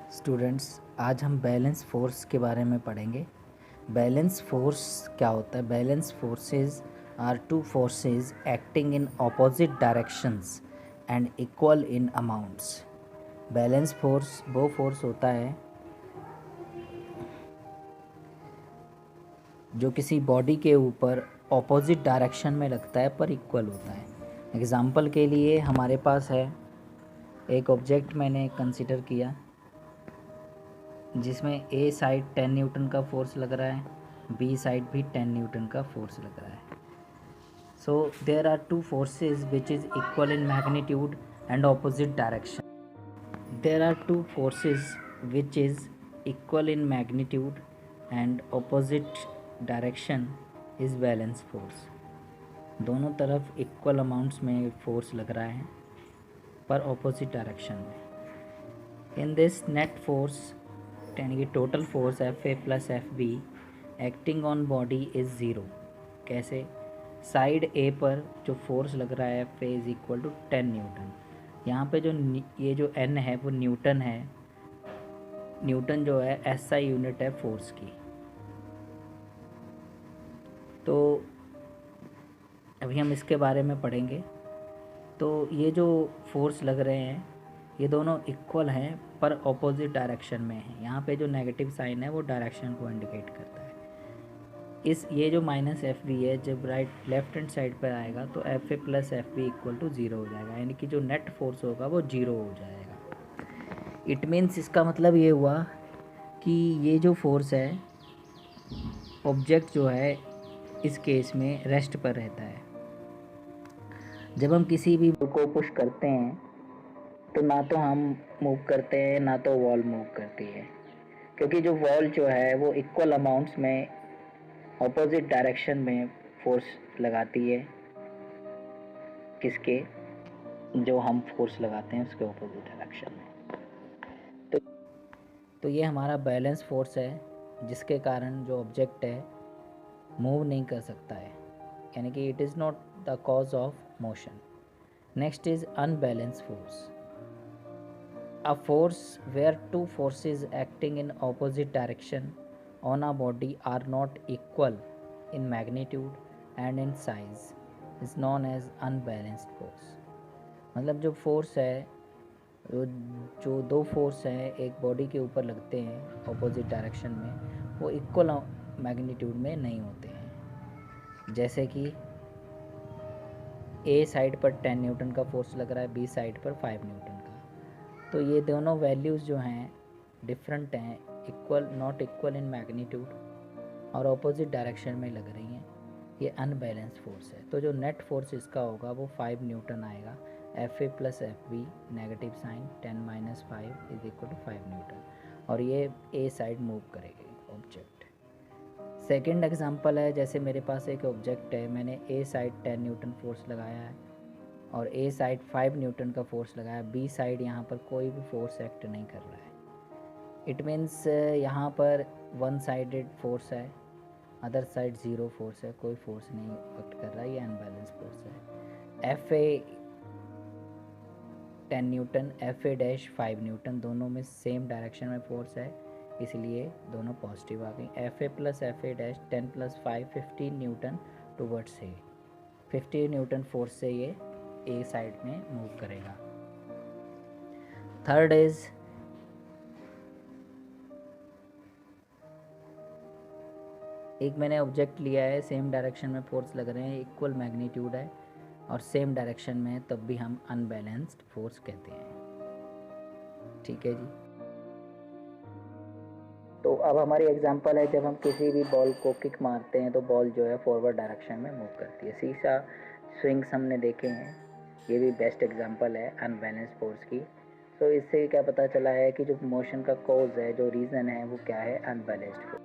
Students, आज हम balance force के बारे में पढ़ेंगे। बैलेंस फोर्स क्या होता है? Balance forces are two forces acting in opposite directions and equal amounts. Balance force वो फोर्स होता है जो किसी बॉडी के ऊपर ऑपोजिट डायरेक्शन में लगता है पर इक्वल होता है। एग्ज़ाम्पल के लिए हमारे पास है एक ऑब्जेक्ट मैंने कंसिडर किया जिसमें ए साइड 10 न्यूटन का फोर्स लग रहा है, बी साइड भी 10 न्यूटन का फोर्स लग रहा है। So there are two forces which is equal in magnitude and opposite direction. There are two forces which is equal in magnitude and opposite direction is balance force. दोनों तरफ equal amounts में force लग रहा है पर opposite direction में। In this net force यानी कि total force F A plus F B acting on body is zero. कैसे? साइड ए पर जो फोर्स लग रहा है F A is equal to 10 newton. यहाँ पे जो ये जो एन है वो न्यूटन है। न्यूटन जो है एसआई यूनिट है फोर्स की। तो अभी हम इसके बारे में पढ़ेंगे। तो ये जो फोर्स लग रहे हैं ये दोनों इक्वल हैं पर ऑपोजिट डायरेक्शन में है। यहाँ पे जो नेगेटिव साइन है वो डायरेक्शन को इंडिकेट करता है। ये जो माइनस एफ बी है जब लेफ्ट हैंड साइड पर आएगा तो F A plus F B equal to zero हो जाएगा, यानी कि जो नेट फोर्स होगा वो ज़ीरो हो जाएगा। इट मीन्स इसका मतलब ये हुआ कि ये जो फोर्स है ऑब्जेक्ट जो है इस केस में रेस्ट पर रहता है। जब हम किसी भी को पुश करते हैं तो ना तो हम मूव करते हैं ना तो वॉल मूव करती है, क्योंकि जो वॉल जो है वो इक्वल अमाउंट्स में ऑपोजिट डायरेक्शन में फोर्स लगाती है। किसके? जो हम फोर्स लगाते हैं उसके ऑपोजिट डायरेक्शन में। तो ये हमारा बैलेंस फोर्स है जिसके कारण जो ऑब्जेक्ट है मूव नहीं कर सकता है, यानी कि it is not the cause of motion. Next is unbalance force. A force where two forces acting in opposite direction on a body are not equal in magnitude and in size is known as unbalanced force। मतलब जो force है जो दो force हैं एक body के ऊपर लगते हैं ऑपोजिट डायरेक्शन में, वो इक्वल मैग्नीट्यूड में नहीं होते हैं। जैसे कि ए साइड पर 10 न्यूटन का फोर्स लग रहा है, बी साइड पर 5 न्यूटन का। तो ये दोनों वैल्यूज़ जो हैं डिफरेंट हैं, equal not equal in magnitude और ऑपोजिट डायरेक्शन में लग रही हैं। ये अनबैलेंस फोर्स है। तो जो नेट फोर्स इसका होगा वो 5 न्यूटन आएगा। F A plus F B negative sign 10 minus 5 is equal to 5 newton, और ये ए साइड मूव करेगी ऑब्जेक्ट। सेकेंड एग्जांपल है, जैसे मेरे पास एक ऑब्जेक्ट है, मैंने ए साइड 10 न्यूटन फोर्स लगाया है और ए साइड 5 न्यूटन का फोर्स लगाया। बी साइड यहाँ पर कोई भी फोर्स एक्ट नहीं कर रहा है। इट मीन्स यहाँ पर वन साइडेड फोर्स है, अदर साइड ज़ीरो फोर्स है, कोई फोर्स नहीं एक्ट कर रहा है। ये अनबैलेंस फोर्स है। F A 10 Newton, F A dash 5 Newton, दोनों में सेम डायरेक्शन में फोर्स है, इसलिए दोनों पॉजिटिव आ गई। F A plus F A dash 10 plus 5 15 Newton towards a. 50 Newton force से ये ए साइड में मूव करेगा। थर्ड इज एक मैंने ऑब्जेक्ट लिया है, सेम डायरेक्शन में फोर्स लग रहे हैं, इक्वल मैग्नीट्यूड है और सेम डायरेक्शन में, तब भी हम अनबैलेंस्ड फोर्स कहते हैं। ठीक है जी। तो अब हमारी एग्जांपल है, जब हम किसी भी बॉल को किक मारते हैं तो बॉल जो है फॉरवर्ड डायरेक्शन में मूव करती है। शीशा स्विंग्स हमने देखे हैं, ये भी बेस्ट एग्जांपल है अनबैलेंस फोर्स की। तो इससे क्या पता चला है कि जो मोशन का कॉज है, जो रीज़न है, वो क्या है? Unbalanced force.